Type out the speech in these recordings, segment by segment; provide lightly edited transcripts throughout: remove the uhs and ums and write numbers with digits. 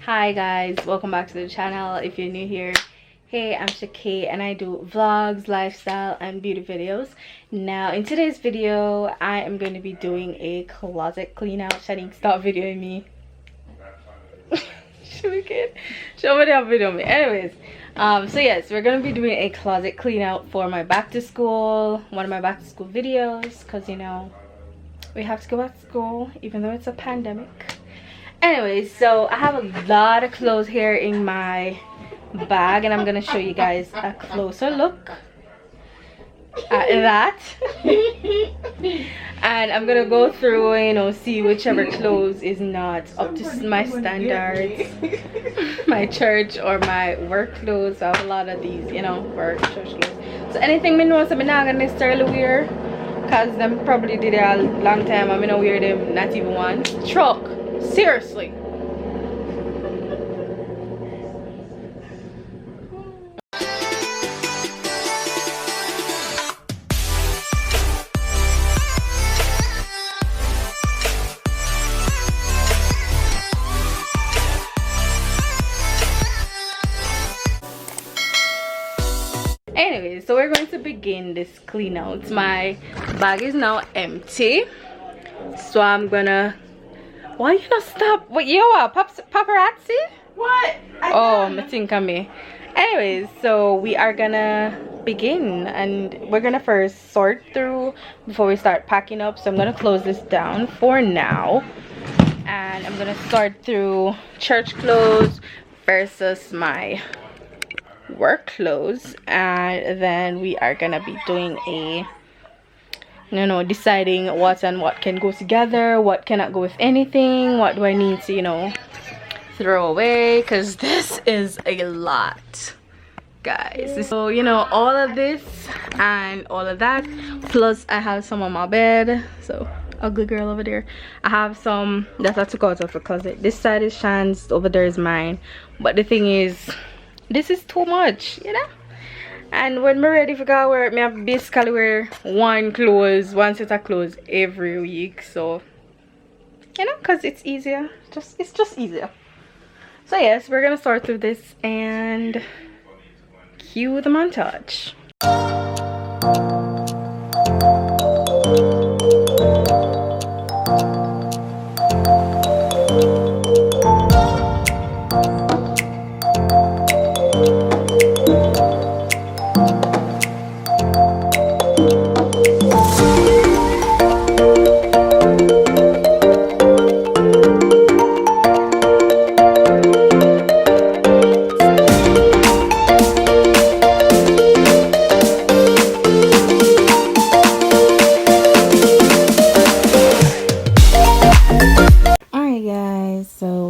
Hi guys, welcome back to the channel. If you're new here, hey, I'm Shakay and I do vlogs, lifestyle and beauty videos. Now in today's video I am going to be doing a closet clean out. Shanique, stop videoing me. Show me that video me. Anyways, so yes, we're gonna be doing a closet clean out for my back to school, one of my back to school videos, because you know we have to go back to school even though it's a pandemic. Anyways, so I have a lot of clothes here in my bag and I'm gonna show you guys a closer look at that. And I'm gonna go through, you know, see whichever clothes is not up to my standards, my church or my work clothes. I have a lot of these, you know, work, church clothes. So anything me know, so I'm not gonna necessarily wear, cause them probably did it a long time. I'm gonna wear them not even once. Truck. Seriously. Anyways, so we're going to begin this clean out. My bag is now empty, so I'm gonna. Why you not stop? What you are? Paparazzi? What? Oh, me think of me. Anyways, so we are gonna begin and we're gonna first sort through before we start packing up. So I'm gonna close this down for now and I'm gonna sort through church clothes versus my work clothes, and then we are gonna be doing a, you know, deciding what and what can go together, what cannot go with anything, what do I need to, you know, throw away, because this is a lot, guys. So, you know, all of this and all of that, plus I have some on my bed. So ugly girl over there, I have some that I took out of the closet. This side is Shan's, over there is mine, but the thing is, this is too much, you know. And when we're ready for go work, I basically wear one set of clothes every week. So, you know, because it's easier. It's just easier. So yes, we're gonna start through this and cue the montage.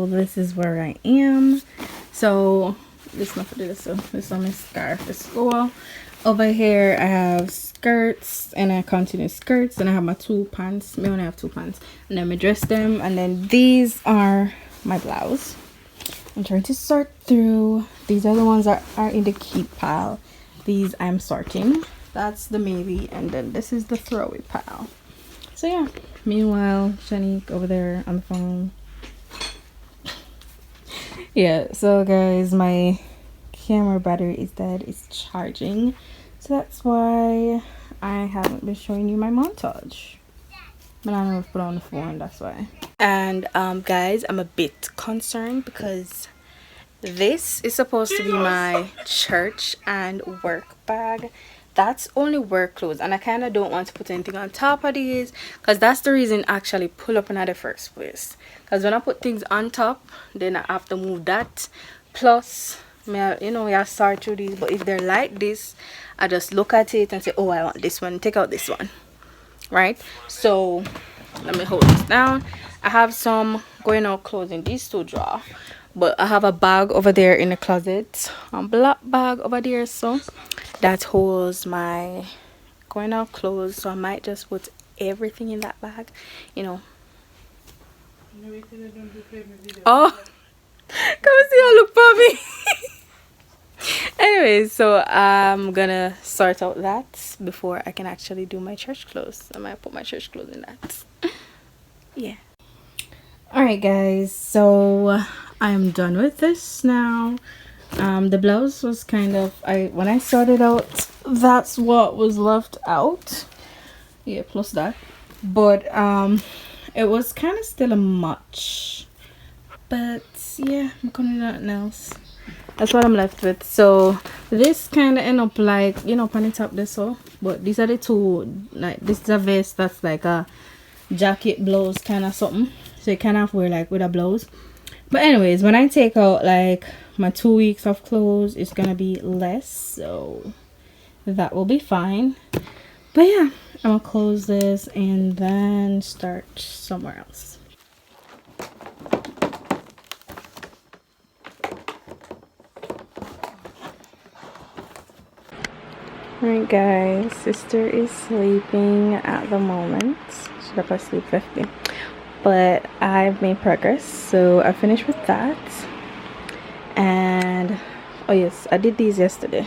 This is where I am. So this not for this, so this is on my scarf for school. Over here I have skirts and I continue skirts, and I have my two pants. I only have two pants, and then I dress them, and then these are my blouse. I'm trying to sort through. These are the ones that are in the keep pile. These I'm sorting. That's the maybe, and then this is the throwaway pile. So yeah, meanwhile Shanique over there on the phone. Yeah, so guys, my camera battery is dead. It's charging, so that's why I haven't been showing you my montage, but I never put on the phone, that's why. And guys, I'm a bit concerned because this is supposed to be my church and work bag. That's only work clothes, and I kind of don't want to put anything on top of these, because that's the reason I actually pull up in the first place. Because when I put things on top, then I have to move that. Plus, you know, I sort through these, but if they're like this, I just look at it and say, oh, I want this one, take out this one, right? So let me hold this down. I have some going out clothes in these two drawers, but I have a bag over there in the closet, a black bag over there, so that holds my going out clothes. So I might just put everything in that bag, you know. Oh, come see how look for me. Anyways, so I'm gonna sort out that before I can actually do my church clothes. I might put my church clothes in that. Yeah. Alright guys, so I'm done with this now. The blouse was kind of, when I started out, that's what was left out. Yeah, plus that. But it was kind of still a much. But yeah, I'm gonna do nothing else. That's what I'm left with. So this kind of end up like, you know, pan it up this so. But these are the two, like this is a vest that's like a jacket blouse kind of something. So you kind of wear like with a blouse. But anyways, when I take out like my 2 weeks of clothes, it's gonna be less, so that will be fine. But yeah, I'm gonna close this and then start somewhere else. Alright guys, sister is sleeping at the moment. She's up asleep 50. But I've made progress, so I finished with that. And oh yes, I did these yesterday.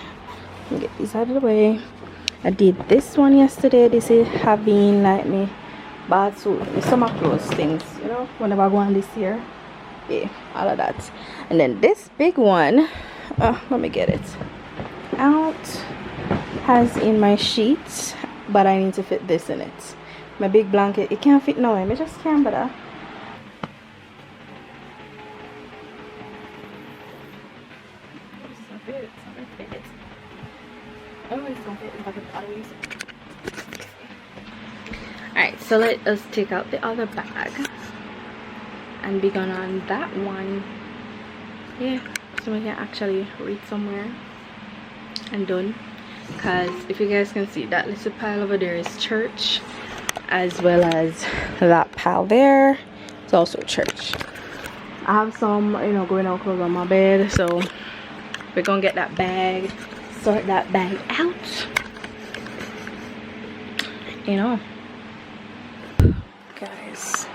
Let me get these out of the way. I did this one yesterday. This is having like me bath suit, the summer clothes things, you know, whenever I go on this year. Yeah, all of that. And then this big one, let me get it out, has in my sheets, but I need to fit this in it. My big blanket, it can't fit now. I just can't bother. Alright, so let us take out the other bag and begin on that one. Yeah, so we can actually read somewhere and done. Because if you guys can see, that little pile over there is church, as well as that pile there. It's also church. I have some, you know, going out clothes on my bed, so we're gonna get that bag, sort that bag out, you know. Guys,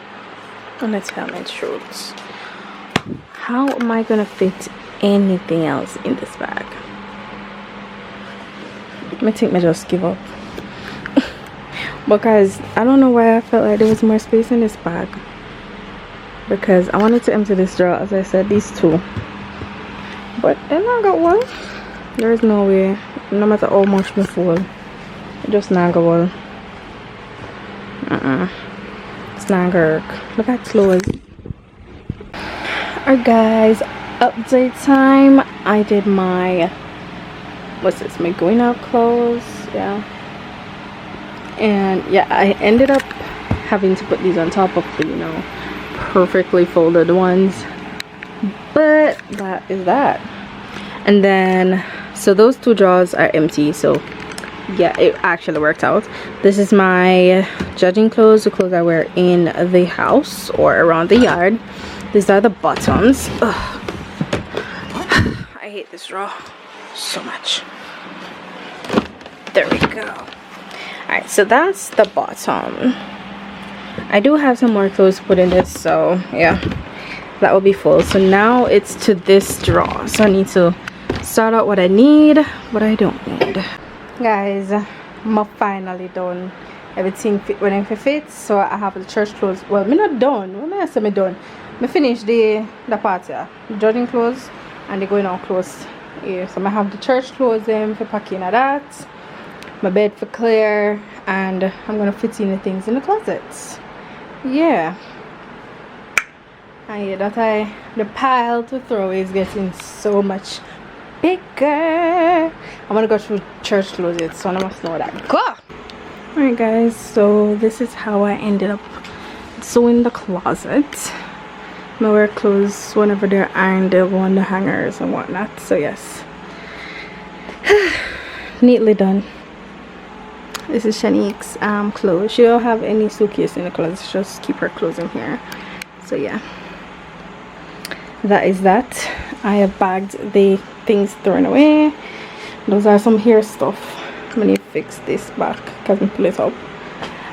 I'm gonna tell my truth. How am I gonna fit anything else in this bag? I think I just give up. Because I don't know why I felt like there was more space in this bag. Because I wanted to empty this drawer, as I said, these two. But then I got one. There's no way, no matter how much me full, it just not go well. It's not gonna work. Look at clothes. Alright guys, update time. I did my, what's this, my going out clothes, yeah. And yeah, I ended up having to put these on top of the, you know, perfectly folded ones. But that is that. And then, so those two drawers are empty, so yeah, it actually worked out. This is my judging clothes, the clothes I wear in the house or around the yard. These are the bottoms. Ugh. I hate this drawer so much. There we go. Alright, so that's the bottom. I do have some more clothes put in this, so yeah, that will be full. So now it's to this drawer, so I need to sort out what I need, what I don't need. Guys, I'm finally done. Everything fit when it fits. So I have the church clothes. Well, me not done. What may I say me done? Me finish the part here, the judging clothes and the going out clothes here. So I have the church clothes in for packing of that, my bed for clear, and I'm gonna fit in the things in the closets. Yeah. And yeah, the pile to throw is getting so much bigger. I'm gonna go through church closets, so I must know that. Go! Alright guys, so this is how I ended up sewing the closet. My work clothes whenever they're ironed, they'll go on the hangers and whatnot. So yes, neatly done. This is Shanique's clothes. She don't have any suitcase in the closet, just keep her clothes in here. So yeah, that is that. I have bagged the things thrown away. Those are some hair stuff. I'm gonna fix this back because I pull it up.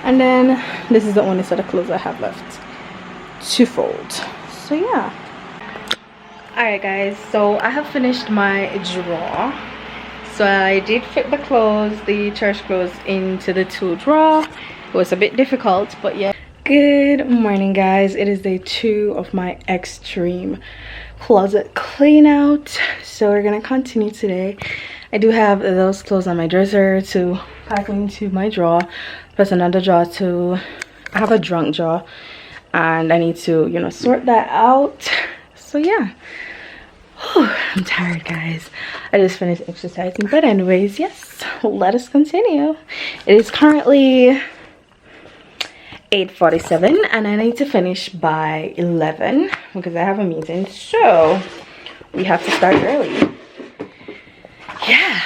And then this is the only set of clothes I have left to fold. So yeah. Alright guys, so I have finished my drawer. So I did fit the clothes, the church clothes, into the two drawer. It was a bit difficult, but yeah. Good morning, guys. It is day 2 of my extreme closet clean out. So we're gonna continue today. I do have those clothes on my dresser to pack into my drawer, plus another drawer to, I have a drunk drawer, and I need to, you know, sort that out. So yeah. Whew, I'm tired, guys. I just finished exercising, but anyways, yes, let us continue. It is currently 8:47 and I need to finish by 11 because I have a meeting, so we have to start early. Yeah,